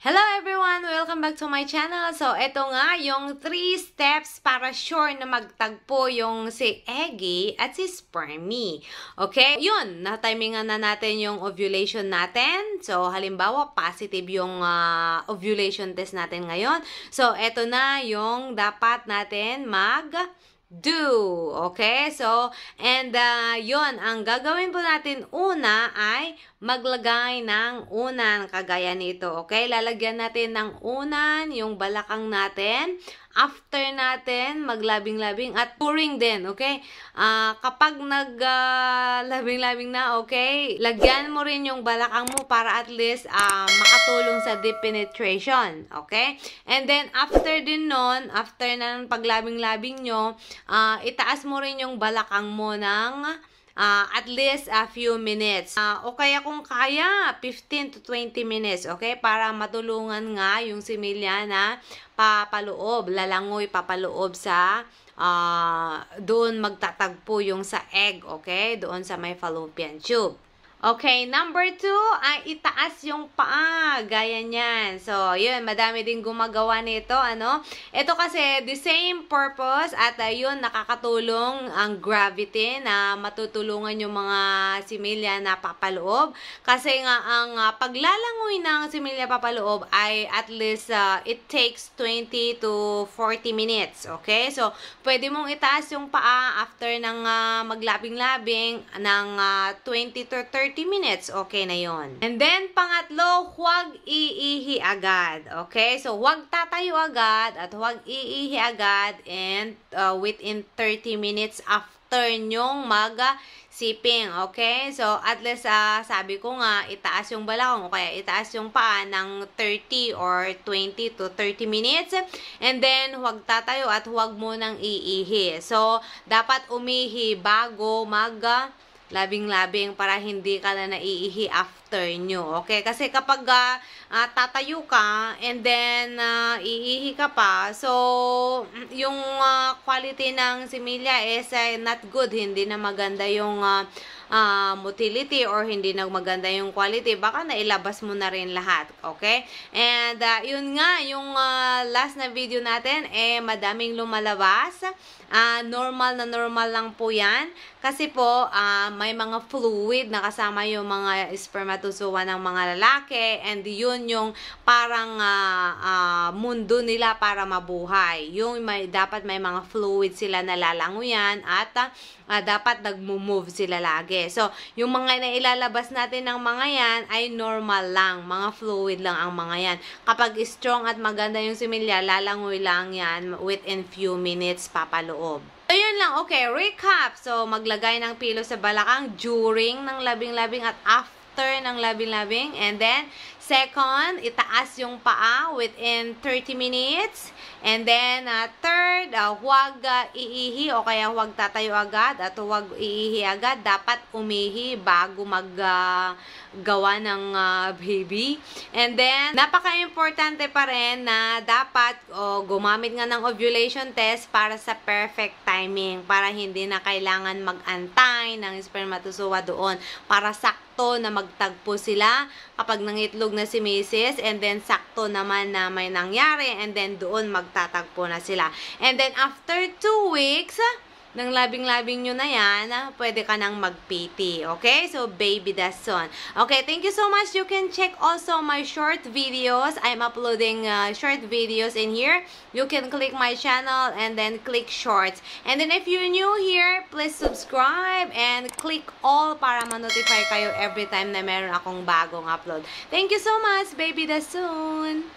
Hello everyone! Welcome back to my channel. So, ito nga yung 3 steps para sure na magtagpo yung si Eggy at si Spermy. Okay? Yun, na-timingan na natin yung ovulation natin. So, halimbawa, positive yung ovulation test natin ngayon. So, ito na yung dapat natin do. Okay? So, and yun, ang gagawin po natin una ay maglagay ng unan kagaya nito. Okay? Lalagyan natin ng unan yung balakang natin. After natin, maglabing-labing at pouring din, okay? Kapag naglabing-labing na, okay, lagyan mo rin yung balakang mo para at least makatulong sa deep penetration, okay? And then, after din nun, after ng paglabing-labing nyo, itaas mo rin yung balakang mo ng at least a few minutes. O kaya kung kaya, 15 to 20 minutes, okay? Para matulungan nga yung similya na papaloob, lalangoy papaloob sa doon magtatagpo yung sa egg, okay? Doon sa may fallopian tube. Okay, number 2 ay itaas yung paa, gaya niyan. So, yun, madami din gumagawa nito, ano? Ito kasi, the same purpose at yun, nakakatulong ang gravity na matutulungan yung mga similya na papaloob. Kasi nga, ang paglalangoy ng similya papaloob ay at least, it takes 20 to 40 minutes, okay? So, pwede mong itaas yung paa after ng maglabing-labing ng 20 to 30 minutes, okay na yon. And then, pangatlo, huwag iihi agad. Okay? So, huwag tatayo agad at huwag iihi agad and within 30 minutes after nyong mag-siping. Okay? So, at least, sabi ko nga, itaas yung balakang o kaya itaas yung paa ng 30 or 20 to 30 minutes. And then, huwag tatayo at huwag mo nang iihi. So, dapat umihi bago labing-labing para hindi ka na naiihi after nyo. Okay? Kasi kapag tatayo ka and then iihi ka pa, so yung quality ng similya is not good. Hindi na maganda yung motility or hindi na maganda yung quality. Baka nailabas mo na rin lahat. Okay? And yun nga, yung last na video natin, madaming lumalabas. Normal lang po yan. Kasi po, may mga fluid na kasama yung mga spermatozoa ng mga lalaki and yun yung parang mundo nila para mabuhay. Yung dapat may mga fluid sila na lalanguyan at dapat nagmo-move sila lagi. So, yung mga na ilalabas natin ng mga yan ay normal lang. Mga fluid lang ang mga yan. Kapag strong at maganda yung similya, lalangoy lang yan within few minutes papaloob. So, yun lang. Okay, recap. So, maglagay ng pilo sa balakang during ng labing-labing at after ng labing-labing. And then, second, itaas yung paa within 30 minutes. And then, third, huwag iihi o kaya huwag tatayo agad at huwag iihi agad. Dapat umihi bago gawa ng baby. And then, napaka-importante pa rin na dapat gumamit nga ng ovulation test para sa perfect timing. Para hindi na kailangan mag-antay ng spermatozoa doon. Para sakto na magtagpo sila kapag nangitlog na si Mrs. And then, sakto naman na may nangyari. And then, doon magtatagpo na sila. And then, after 2 weeks, ng labing-labing nyo na yan, pwede ka nang mag-PT. Okay? So, baby that's on. Okay, thank you so much. You can check also my short videos. I'm uploading short videos in here. You can click my channel and then click shorts. And then if you're new here, please subscribe and click all para ma-notify kayo every time na meron akong bagong upload. Thank you so much, baby that's soon.